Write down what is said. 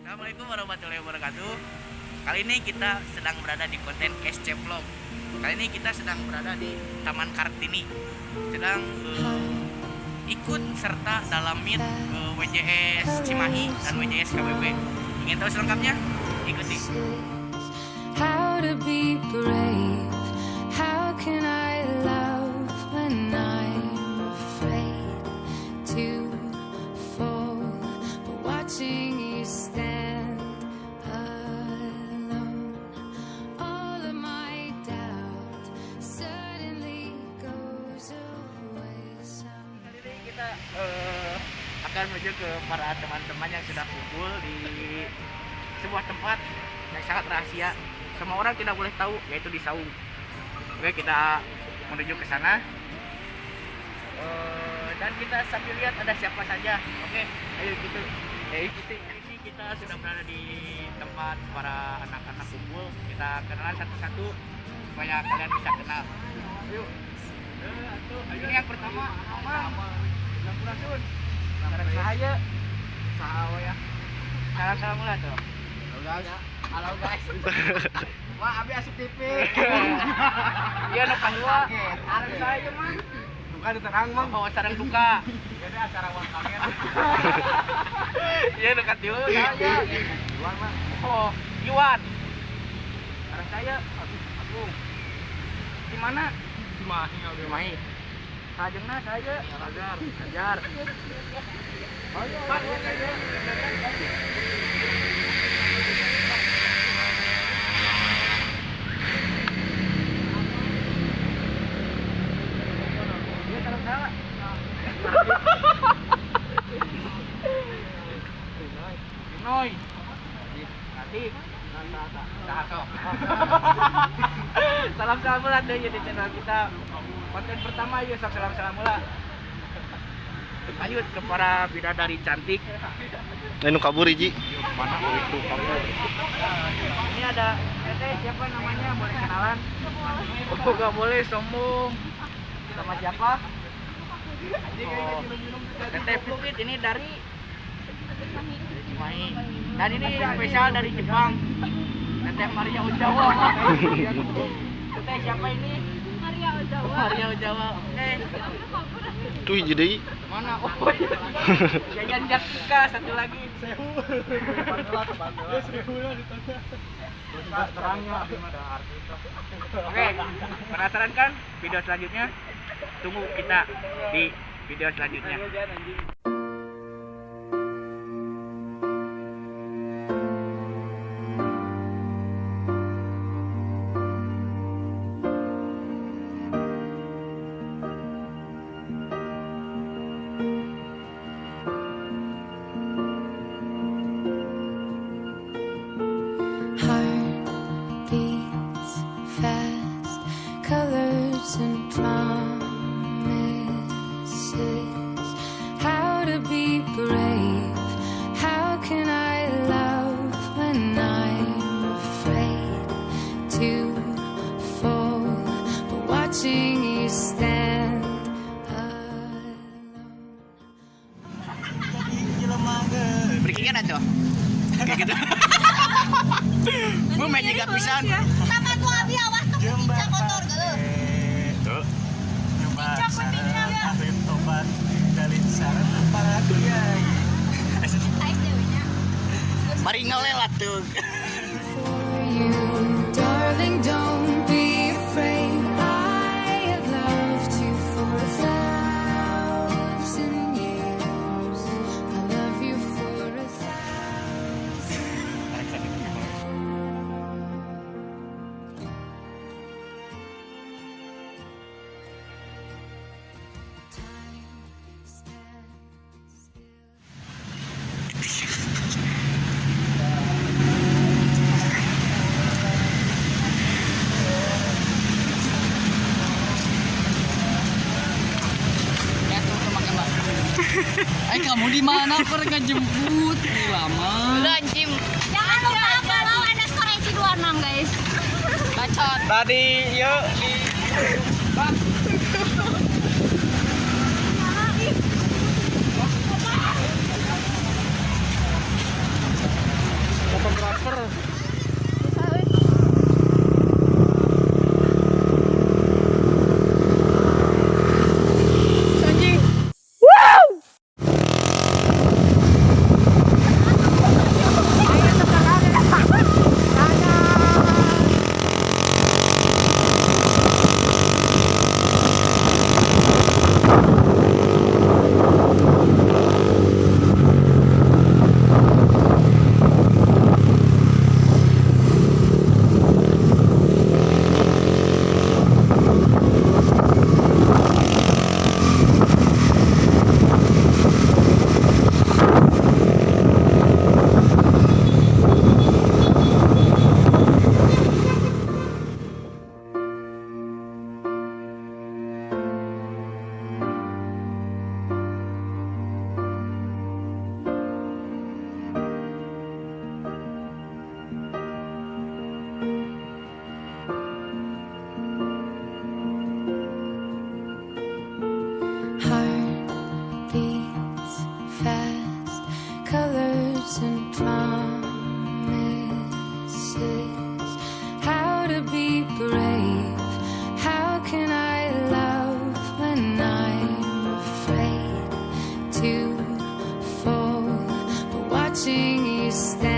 Assalamualaikum warahmatullahi wabarakatuh. Kali ini kita sedang berada di konten SC Vlog. Kali ini kita sedang berada di Taman Kartini. Sedang ikut serta dalam meet WJS Cimahi dan WJS KBB. Ingin tahu selengkapnya? Ikuti. How to be brave? How can I love when I'm afraid to fall? But watching you stand alone, all of my doubt suddenly goes away. Kali ini kita akan menuju ke para teman-teman yang sudah kumpul di sebuah tempat yang sangat rahasia. Semua orang tidak boleh tahu, yaitu di Saung. Oke, kita menuju ke sana. Dan kita sambil lihat ada siapa saja. Oke, ayo gitu. Ini kita sudah berada di tempat para anak-anak kumpul. Kita kenalan satu-satu supaya kalian bisa kenal. Yuk. Ini yang pertama, Lampurasun. Sekarang saya. Sahawaya. Salam lah tuh. Halo guys. Wah, abi asup TV. Iya nu kadua. Arek saya mah. Duka diterang mah. Oh, sareng duka. Jadi acara uang kaget. Iya nu katilu saya. Iwan mah. Oh, Iwan. Arek saya Agung. Di mana? Cimahi. Sajengna saya Ajar. Oh iya. Noi. Nanti salam mula deh di channel kita. Konten pertama yuk salam mula. Lanjut ke para bidadari cantik. Anu kabur Ji. Mana itu kabur? Ini ada Teteh, siapa namanya? Boleh kenalan? Oh, gak boleh sombong. Sama siapa? Oh, Teteh Pupit ini dari Cimahi. Dan ini spesial dari Jepang. Teteh Maria Ojawa. Teteh siapa ini? Maria Ojawa. Oke. Tuh hiji deui. Mana? Oh, jajan Jatika satu lagi. Sewu. Terangnya ada artis. Oke, penasaran kan video selanjutnya? Tunggu kita di video selanjutnya. Heart beats fast, colors and promises. How to be brave? How can I love when I'm afraid to fall? But watching you stand alone. Berikan aja. Kayak gitu. Gue main juga pisan. Sama tuh abi awas tuh pincang kotor galuh. Tuh. Pincang pincang ya. Tobat dalin saran para dia. Ais dewinya. Mari ngelelat tuh. For you, darling, don't be afraid. I have loved you for 1,000 years. I love you for 1,000. Time stands still. Kamu di mana? Aku udah jemput lama. Udah anjing. Jangan lupa follow _SC 26 guys. Bacot. Tadi yuk di lapar. Heart beats fast, colors and promises. How to be brave? How can I love when I'm afraid to fall? But watching you stand